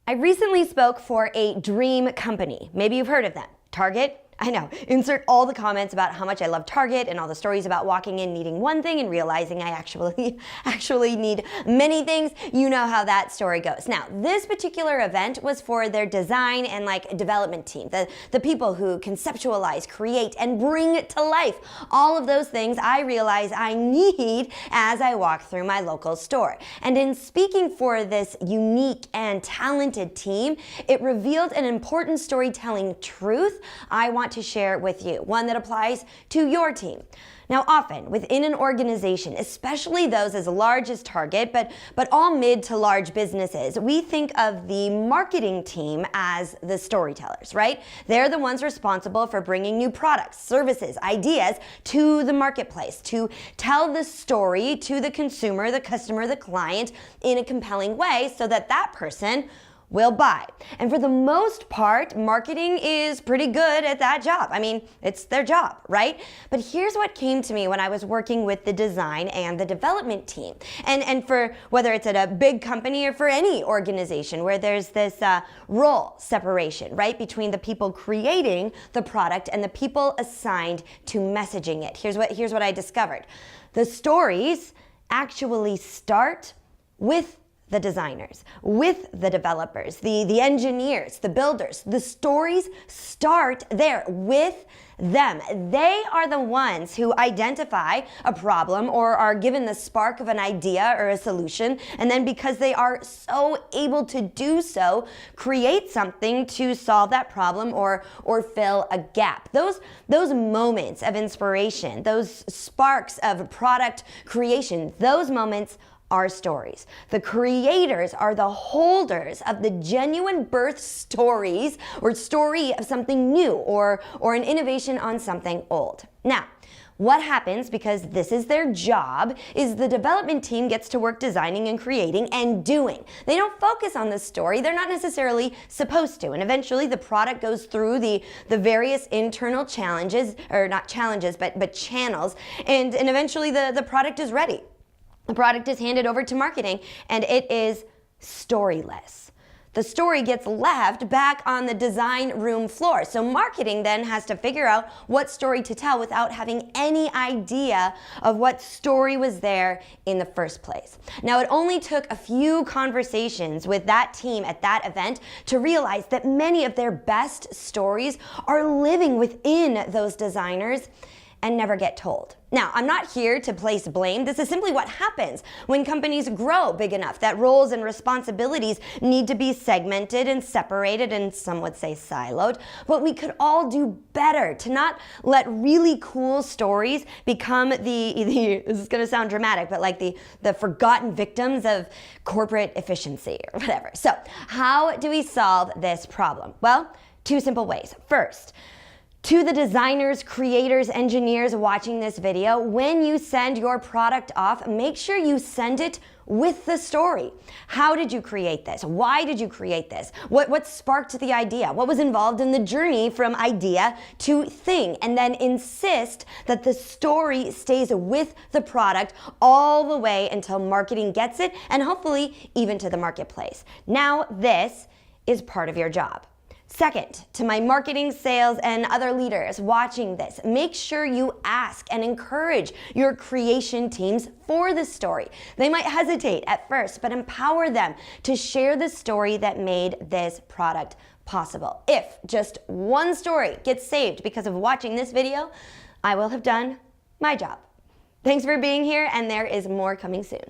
I recently spoke for a dream company. Maybe you've heard of them. Target? I know. Insert all the comments about how much I love Target and all the stories about walking in needing one thing and realizing I actually need many things. You know how that story goes. Now, this particular event was for their design and development team, the people who conceptualize, create, and bring it to life. All of those things I realize I need as I walk through my local store. And in speaking for this unique and talented team, it revealed an important storytelling truth I want to share with you, one that applies to your team. Now, often within an organization, especially those as large as Target, but all mid to large businesses, we think of the marketing team as the storytellers, right? They're the ones responsible for bringing new products, services, ideas to the marketplace, to tell the story to the consumer, the customer, the client in a compelling way so that that person will buy. And for the most part, marketing is pretty good at that job. I mean, it's their job, right? But here's what came to me when I was working with the design and the development team. And for whether it's at a big company or for any organization where there's this role separation, right, between the people creating the product and the people assigned to messaging it. Here's what I discovered. The stories actually start with the designers, with the developers, the engineers, the builders. The stories start there with them. They are the ones who identify a problem or are given the spark of an idea or a solution, and then because they are so able to do so, create something to solve that problem or fill a gap. Those moments of inspiration, those sparks of product creation, those moments are stories. The creators are the holders of the genuine birth stories or story of something new or an innovation on something old. Now, what happens, because this is their job, is the development team gets to work designing and creating and doing. They don't focus on the story. They're not necessarily supposed to. And eventually the product goes through the various internal challenges, or not challenges, but channels. And eventually the product is ready. The product is handed over to marketing, and it is storyless. The story gets left back on the design room floor. So marketing then has to figure out what story to tell without having any idea of what story was there in the first place. Now, it only took a few conversations with that team at that event to realize that many of their best stories are living within those designers and never get told. Now, I'm not here to place blame. This is simply what happens when companies grow big enough that roles and responsibilities need to be segmented and separated, and some would say siloed. But we could all do better to not let really cool stories become this is gonna sound dramatic, but like the forgotten victims of corporate efficiency or whatever. So how do we solve this problem? Well, two simple ways. First, to the designers, creators, engineers watching this video, when you send your product off, make sure you send it with the story. How did you create this? Why did you create this? What sparked the idea? What was involved in the journey from idea to thing? And then insist that the story stays with the product all the way until marketing gets it, and hopefully even to the marketplace. Now this is part of your job. Second, to my marketing, sales, and other leaders watching this, make sure you ask and encourage your creation teams for the story. They might hesitate at first, but empower them to share the story that made this product possible. If just one story gets saved because of watching this video, I will have done my job. Thanks for being here, and there is more coming soon.